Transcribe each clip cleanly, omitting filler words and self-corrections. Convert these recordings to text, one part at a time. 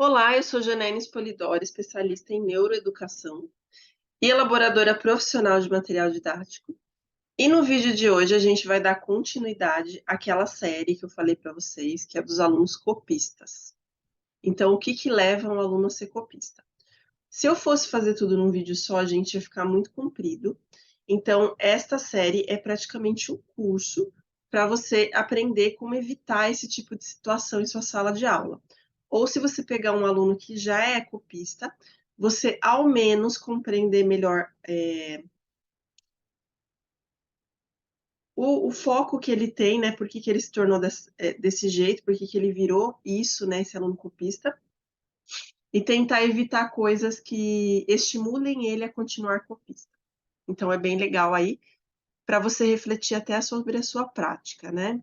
Olá, eu sou Janaína Spolidoro, especialista em neuroeducação e elaboradora profissional de material didático. E no vídeo de hoje a gente vai dar continuidade àquela série que eu falei para vocês, que é dos alunos copistas. Então, o que que leva um aluno a ser copista? Se eu fosse fazer tudo num vídeo só, a gente ia ficar muito comprido. Então, esta série é praticamente um curso para você aprender como evitar esse tipo de situação em sua sala de aula. Ou se você pegar um aluno que já é copista, você ao menos compreender melhor o foco que ele tem, né? Por que que ele se tornou desse jeito, por que que ele virou isso, né? Esse aluno copista, e tentar evitar coisas que estimulem ele a continuar copista. Então é bem legal aí para você refletir até sobre a sua prática, né?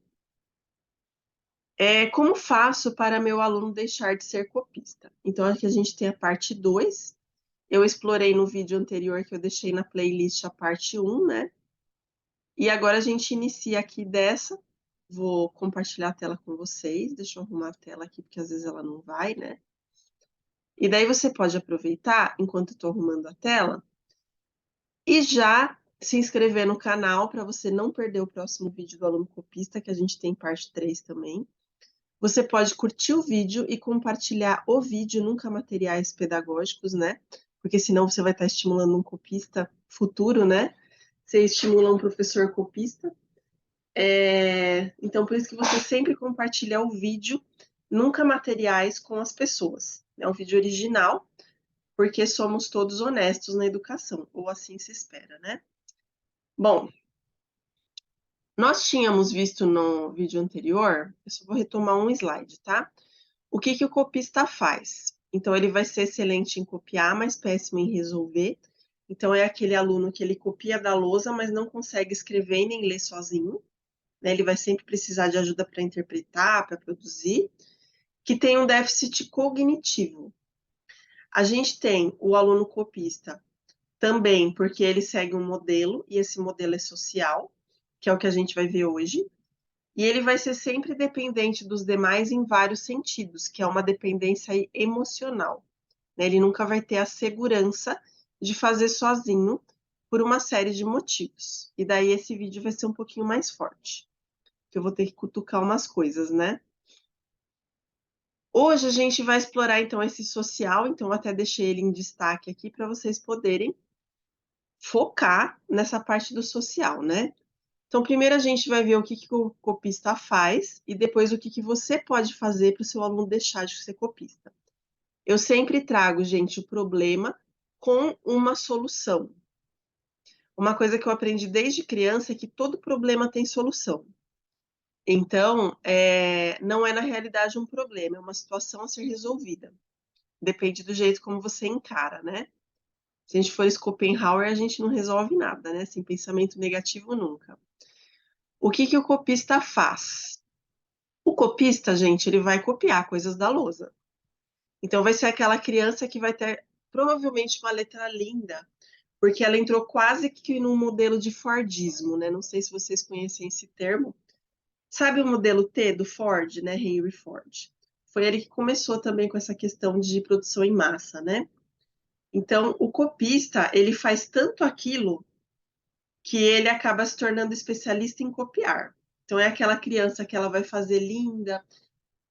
Como faço para meu aluno deixar de ser copista? Então aqui a gente tem a parte 2. Eu explorei no vídeo anterior que eu deixei na playlist a parte 1, né? E agora a gente inicia aqui dessa. Vou compartilhar a tela com vocês. Deixa eu arrumar a tela aqui, porque às vezes ela não vai, né? E daí você pode aproveitar, enquanto eu estou arrumando a tela, e já se inscrever no canal para você não perder o próximo vídeo do aluno copista, que a gente tem parte 3 também. Você pode curtir o vídeo e compartilhar o vídeo, nunca materiais pedagógicos, né? Porque senão você vai estar estimulando um copista futuro, né? Você estimula um professor copista. Então, por isso que você sempre compartilha o vídeo, nunca materiais com as pessoas. É um vídeo original, porque somos todos honestos na educação, ou assim se espera, né? Bom, nós tínhamos visto no vídeo anterior, eu só vou retomar um slide, tá? O que que o copista faz? Então, ele vai ser excelente em copiar, mas péssimo em resolver. Então, é aquele aluno que ele copia da lousa, mas não consegue escrever e nem ler sozinho, né? Ele vai sempre precisar de ajuda para interpretar, para produzir, que tem um déficit cognitivo. A gente tem o aluno copista também, porque ele segue um modelo, e esse modelo é social, que é o que a gente vai ver hoje. E ele vai ser sempre dependente dos demais em vários sentidos, que é uma dependência emocional, né? Ele nunca vai ter a segurança de fazer sozinho por uma série de motivos. E daí esse vídeo vai ser um pouquinho mais forte, que eu vou ter que cutucar umas coisas, né? Hoje a gente vai explorar então esse social, então eu até deixei ele em destaque aqui para vocês poderem focar nessa parte do social, né? Então, primeiro a gente vai ver o que que o copista faz e depois o que que você pode fazer para o seu aluno deixar de ser copista. Eu sempre trago, gente, o problema com uma solução. Uma coisa que eu aprendi desde criança é que todo problema tem solução. Então, não é na realidade um problema, é uma situação a ser resolvida. Depende do jeito como você encara, né? Se a gente for Schopenhauer, a gente não resolve nada, né? Sem pensamento negativo nunca. O que que o copista faz? O copista, gente, ele vai copiar coisas da lousa. Então, vai ser aquela criança que vai ter provavelmente uma letra linda, porque ela entrou quase que num modelo de Fordismo, né? Não sei se vocês conhecem esse termo. Sabe o modelo T do Ford, né? Henry Ford. Foi ele que começou também com essa questão de produção em massa, né? Então, o copista, ele faz tanto aquilo que ele acaba se tornando especialista em copiar. Então, é aquela criança que ela vai fazer linda,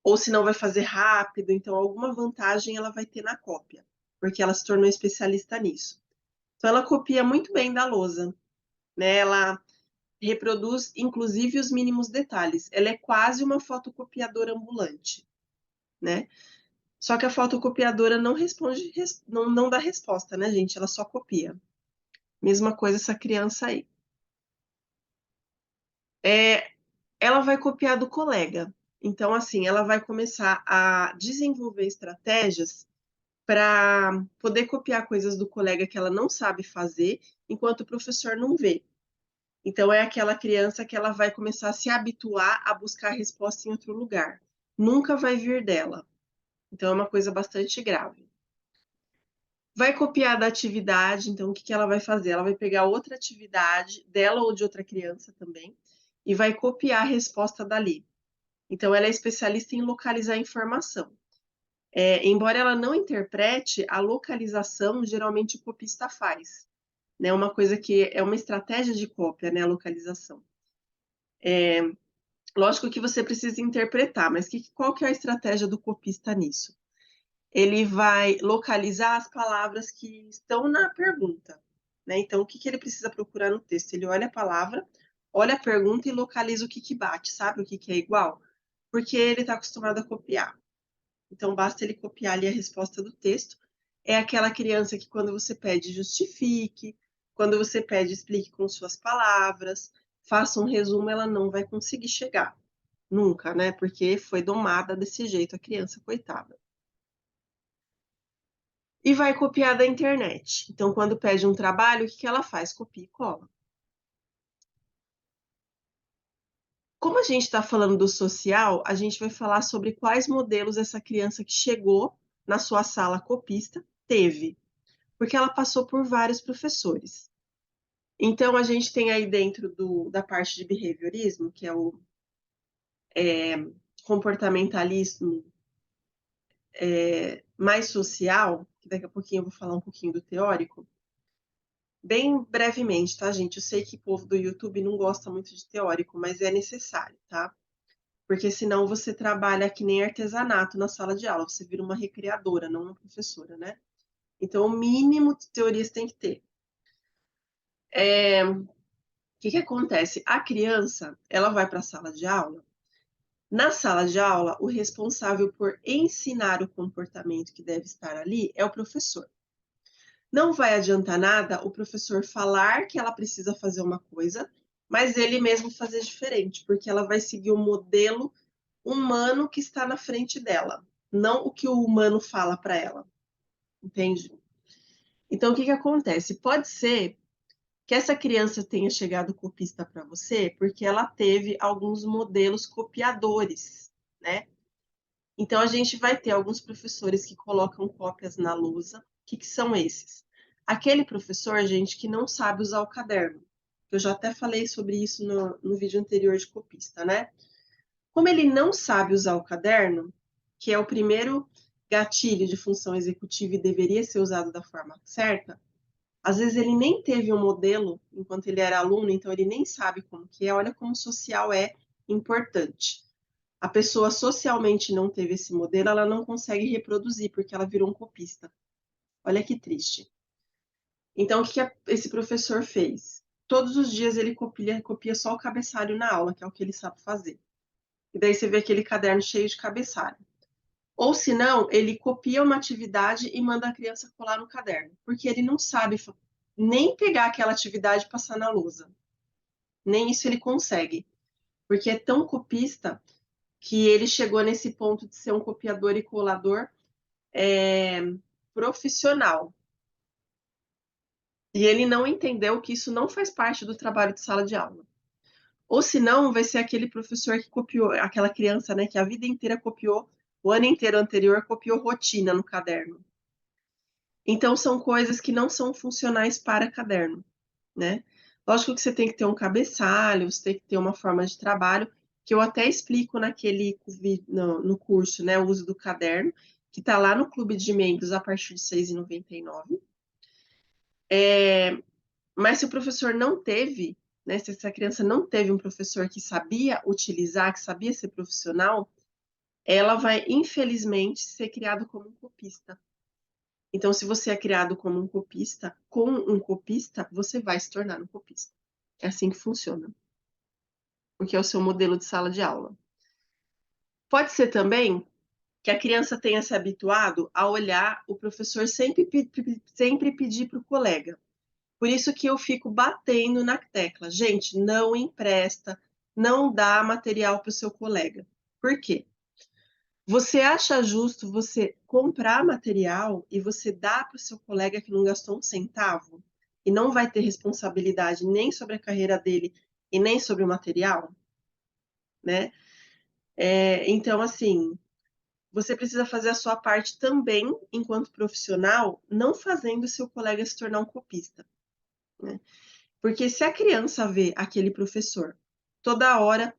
ou se não vai fazer rápido, então alguma vantagem ela vai ter na cópia, porque ela se tornou especialista nisso. Então ela copia muito bem da lousa, né? Ela reproduz inclusive os mínimos detalhes. Ela é quase uma fotocopiadora ambulante, né? Só que a fotocopiadora não responde, não dá resposta, né, gente? Ela só copia. Mesma coisa essa criança aí. É, ela vai copiar do colega. Então, assim, ela vai começar a desenvolver estratégias para poder copiar coisas do colega que ela não sabe fazer, enquanto o professor não vê. Então, é aquela criança que ela vai começar a se habituar a buscar a resposta em outro lugar. Nunca vai vir dela. Então, é uma coisa bastante grave. Vai copiar da atividade, então, o que que ela vai fazer? Ela vai pegar outra atividade dela ou de outra criança também e vai copiar a resposta dali. Então, ela é especialista em localizar informação. embora ela não interprete, a localização geralmente o copista faz, né, uma coisa que é uma estratégia de cópia, né, a localização. Lógico que você precisa interpretar, mas qual que é a estratégia do copista nisso? Ele vai localizar as palavras que estão na pergunta, né, então o que ele precisa procurar no texto? Ele olha a palavra, olha a pergunta e localiza o que bate, sabe, o que é igual? Porque ele está acostumado a copiar. Então basta ele copiar ali a resposta do texto. É aquela criança que quando você pede justifique, quando você pede explique com suas palavras, faça um resumo, ela não vai conseguir chegar. Nunca, né? Porque foi domada desse jeito a criança, coitada. E vai copiar da internet. Então, quando pede um trabalho, o que ela faz? Copia e cola. Como a gente está falando do social, a gente vai falar sobre quais modelos essa criança que chegou na sua sala copista teve. Porque ela passou por vários professores. Então, a gente tem aí dentro da parte de behaviorismo, que é o comportamentalismo mais social, que daqui a pouquinho eu vou falar um pouquinho do teórico, bem brevemente, tá, gente? Eu sei que o povo do YouTube não gosta muito de teórico, mas é necessário, tá? Porque senão você trabalha que nem artesanato na sala de aula, você vira uma recreadora, não uma professora, né? Então, o mínimo de teorias tem que ter. O que acontece? A criança, ela vai para a sala de aula. Na sala de aula, o responsável por ensinar o comportamento que deve estar ali é o professor. Não vai adiantar nada o professor falar que ela precisa fazer uma coisa, mas ele mesmo fazer diferente, porque ela vai seguir o modelo humano que está na frente dela, não o que o humano fala para ela, entende? Então, o que acontece? Pode ser que essa criança tenha chegado copista para você porque ela teve alguns modelos copiadores, né? Então, a gente vai ter alguns professores que colocam cópias na lousa. O que são esses? Aquele professor, gente, que não sabe usar o caderno. Eu já até falei sobre isso no vídeo anterior de copista, né? Como ele não sabe usar o caderno, que é o primeiro gatilho de função executiva e deveria ser usado da forma certa, às vezes ele nem teve um modelo enquanto ele era aluno, então ele nem sabe como que é. Olha como social é importante. A pessoa socialmente não teve esse modelo, ela não consegue reproduzir, porque ela virou um copista. Olha que triste. Então, o que esse professor fez? Todos os dias ele copia só o cabeçalho na aula, que é o que ele sabe fazer. E daí você vê aquele caderno cheio de cabeçalho. Ou se não, ele copia uma atividade e manda a criança colar no caderno, porque ele não sabe nem pegar aquela atividade e passar na lousa. Nem isso ele consegue, porque é tão copista que ele chegou nesse ponto de ser um copiador e colador profissional. E ele não entendeu que isso não faz parte do trabalho de sala de aula. Ou se não, vai ser aquele professor que copiou, aquela criança, né, que a vida inteira copiou, o ano inteiro anterior copiou rotina no caderno. Então, são coisas que não são funcionais para caderno, né? Lógico que você tem que ter um cabeçalho, você tem que ter uma forma de trabalho, que eu até explico no curso, né, o uso do caderno, que está lá no clube de membros a partir de R$ 6,99. Mas se o professor não teve, né, se essa criança não teve um professor que sabia utilizar, que sabia ser profissional, ela vai, infelizmente, ser criada como um copista. Então, se você é criado como um copista, com um copista, você vai se tornar um copista. É assim que funciona, porque é o seu modelo de sala de aula. Pode ser também que a criança tenha se habituado a olhar o professor sempre pedir para o colega. Por isso que eu fico batendo na tecla. Gente, não empresta, não dá material para o seu colega. Por quê? Você acha justo você comprar material e você dar para o seu colega que não gastou um centavo e não vai ter responsabilidade nem sobre a carreira dele e nem sobre o material, né? Então, assim, você precisa fazer a sua parte também, enquanto profissional, não fazendo o seu colega se tornar um copista, né? Porque se a criança vê aquele professor toda hora,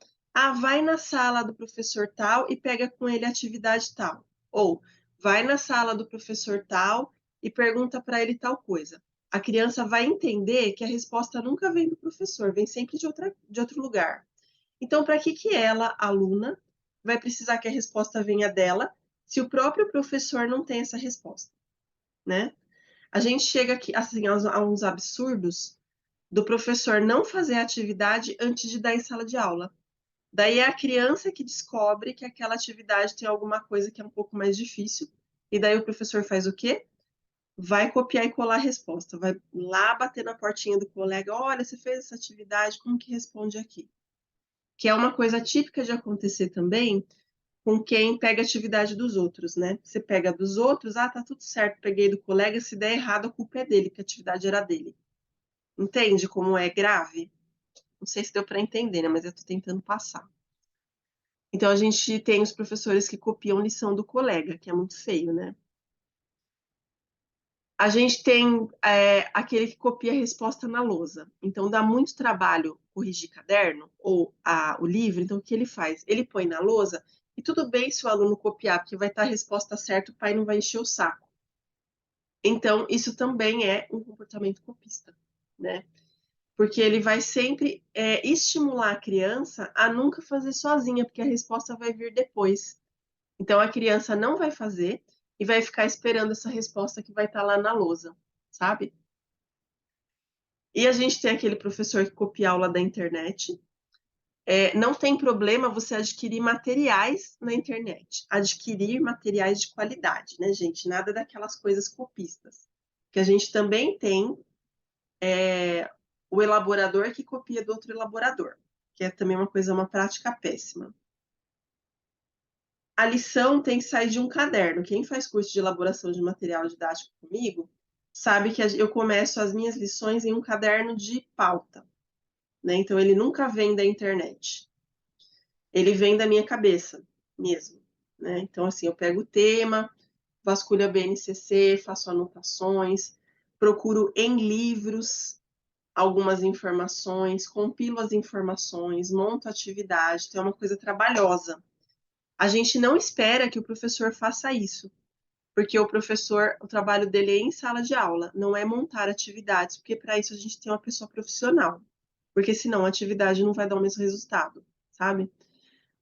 vai na sala do professor tal e pega com ele a atividade tal. Ou vai na sala do professor tal e pergunta para ele tal coisa. A criança vai entender que a resposta nunca vem do professor, vem sempre de outro lugar. Então, para que ela, aluna, vai precisar que a resposta venha dela, se o próprio professor não tem essa resposta, né? A gente chega aqui, assim, a uns absurdos do professor não fazer a atividade antes de dar em sala de aula. Daí é a criança que descobre que aquela atividade tem alguma coisa que é um pouco mais difícil, e daí o professor faz o quê? Vai copiar e colar a resposta, vai lá bater na portinha do colega, olha, você fez essa atividade, como que responde aqui? Que é uma coisa típica de acontecer também com quem pega a atividade dos outros, né? Você pega dos outros, ah, tá tudo certo, peguei do colega, se der errado, a culpa é dele, que a atividade era dele. Entende como é grave? Não sei se deu para entender, né? Mas eu estou tentando passar. Então, a gente tem os professores que copiam lição do colega, que é muito feio, né? A gente tem aquele que copia a resposta na lousa. Então, dá muito trabalho corrigir caderno ou o livro. Então, o que ele faz? Ele põe na lousa e tudo bem se o aluno copiar, porque vai estar a resposta certa, o pai não vai encher o saco. Então, isso também é um comportamento copista, né? Porque ele vai sempre estimular a criança a nunca fazer sozinha, porque a resposta vai vir depois. Então a criança não vai fazer e vai ficar esperando essa resposta que vai estar lá na lousa, sabe? E a gente tem aquele professor que copia a aula da internet. Não tem problema você adquirir materiais na internet. Adquirir materiais de qualidade, né, gente? Nada daquelas coisas copistas. Que a gente também tem o elaborador que copia do outro elaborador, que é também uma prática péssima. A lição tem que sair de um caderno. Quem faz curso de elaboração de material didático comigo sabe que eu começo as minhas lições em um caderno de pauta, né? Então ele nunca vem da internet. Ele vem da minha cabeça mesmo, né? Então assim, eu pego o tema, vasculho a BNCC, faço anotações, procuro em livros algumas informações, compilo as informações, monto a atividade, então é uma coisa trabalhosa. A gente não espera que o professor faça isso, porque o professor, o trabalho dele é em sala de aula, não é montar atividades, porque para isso a gente tem uma pessoa profissional, porque senão a atividade não vai dar o mesmo resultado, sabe?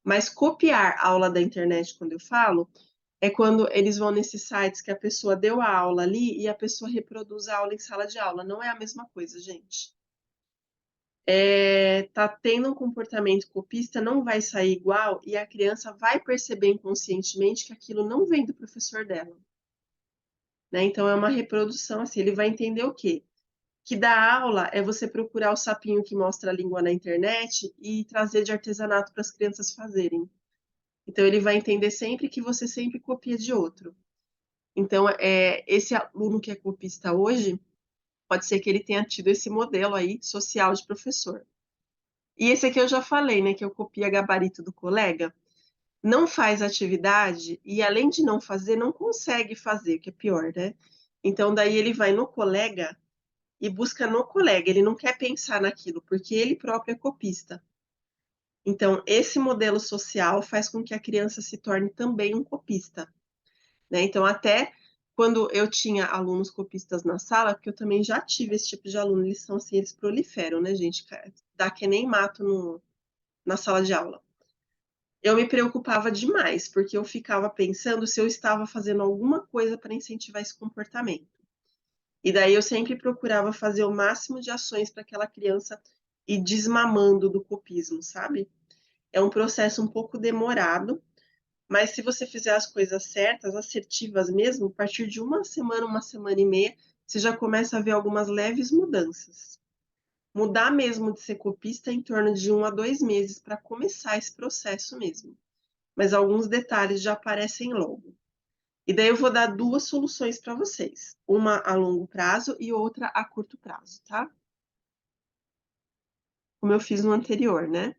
Mas copiar a aula da internet, quando eu falo, é quando eles vão nesses sites que a pessoa deu a aula ali e a pessoa reproduz a aula em sala de aula. Não é a mesma coisa, gente. Tá tendo um comportamento copista, não vai sair igual e a criança vai perceber inconscientemente que aquilo não vem do professor dela, né? Então é uma reprodução assim, ele vai entender o quê? Que dar aula é você procurar o sapinho que mostra a língua na internet e trazer de artesanato para as crianças fazerem. Então ele vai entender sempre que você sempre copia de outro. Então, esse aluno que é copista hoje, pode ser que ele tenha tido esse modelo aí social de professor. E esse aqui eu já falei, né, que eu copia gabarito do colega, não faz atividade e além de não fazer, não consegue fazer, que é pior, né? Então daí ele vai no colega e busca no colega, ele não quer pensar naquilo, porque ele próprio é copista. Então esse modelo social faz com que a criança se torne também um copista, né? Então até quando eu tinha alunos copistas na sala, porque eu também já tive esse tipo de aluno, eles são assim, eles proliferam, né, gente? Dá que nem mato na sala de aula. Eu me preocupava demais, porque eu ficava pensando se eu estava fazendo alguma coisa para incentivar esse comportamento. E daí eu sempre procurava fazer o máximo de ações para aquela criança ir desmamando do copismo, sabe? É um processo um pouco demorado, mas se você fizer as coisas certas, assertivas mesmo, a partir de uma semana e meia, você já começa a ver algumas leves mudanças. Mudar mesmo de ser copista é em torno de 1 a 2 meses para começar esse processo mesmo, mas alguns detalhes já aparecem logo. E daí eu vou dar duas soluções para vocês, uma a longo prazo e outra a curto prazo, tá? Como eu fiz no anterior, né?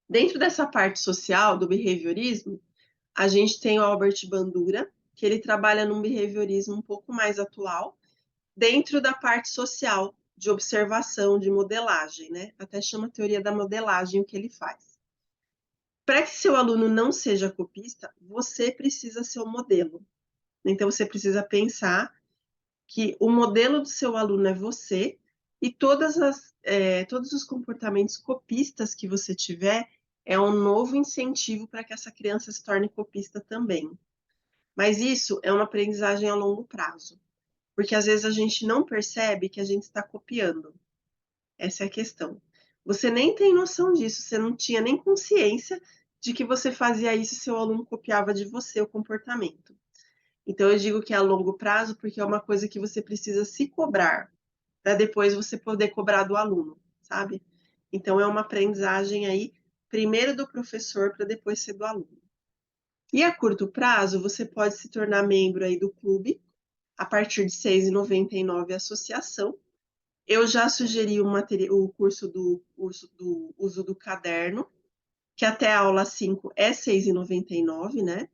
Dentro dessa parte social do behaviorismo, a gente tem o Albert Bandura, que ele trabalha num behaviorismo um pouco mais atual, dentro da parte social, de observação, de modelagem, né? Até chama teoria da modelagem o que ele faz. Para que seu aluno não seja copista, você precisa ser o modelo. Então, você precisa pensar que o modelo do seu aluno é você e todos os comportamentos copistas que você tiver é um novo incentivo para que essa criança se torne copista também. Mas isso é uma aprendizagem a longo prazo, porque às vezes a gente não percebe que a gente está copiando. Essa é a questão. Você nem tem noção disso, você não tinha nem consciência de que você fazia isso e seu aluno copiava de você o comportamento. Então eu digo que é a longo prazo porque é uma coisa que você precisa se cobrar, para depois você poder cobrar do aluno, sabe? Então é uma aprendizagem aí, primeiro do professor para depois ser do aluno. E a curto prazo, você pode se tornar membro aí do clube, a partir de R$ 6,99 a associação. Eu já sugeri o curso do uso do caderno, que até a aula 5 é R$ 6,99, né?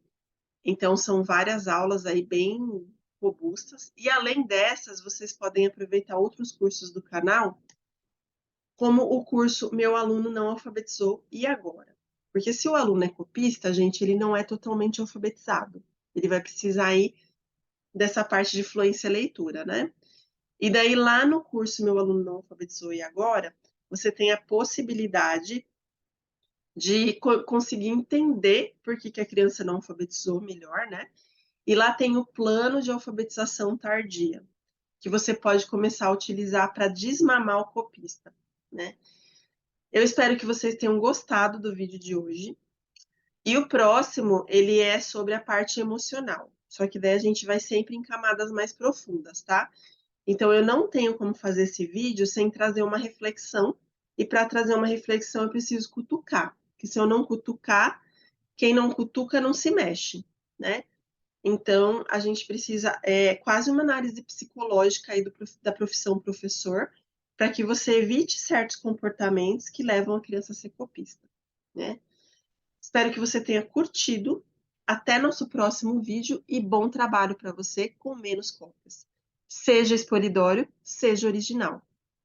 Então, são várias aulas aí bem robustas. E além dessas, vocês podem aproveitar outros cursos do canal, como o curso Meu Aluno Não Alfabetizou e Agora? Porque se o aluno é copista, gente, ele não é totalmente alfabetizado. Ele vai precisar aí dessa parte de fluência e leitura, né? E daí, lá no curso Meu Aluno Não Alfabetizou e Agora, você tem a possibilidade de conseguir entender por que a criança não alfabetizou melhor, né? E lá tem o plano de alfabetização tardia, que você pode começar a utilizar para desmamar o copista, né? Eu espero que vocês tenham gostado do vídeo de hoje. E o próximo, ele é sobre a parte emocional. Só que daí a gente vai sempre em camadas mais profundas, tá? Então eu não tenho como fazer esse vídeo sem trazer uma reflexão. E para trazer uma reflexão eu preciso cutucar. Porque se eu não cutucar, quem não cutuca não se mexe, né? Então, a gente precisa, quase uma análise psicológica aí da profissão professor, para que você evite certos comportamentos que levam a criança a ser copista, né? Espero que você tenha curtido. Até nosso próximo vídeo e bom trabalho para você com menos cópias. Seja expolidório, seja original.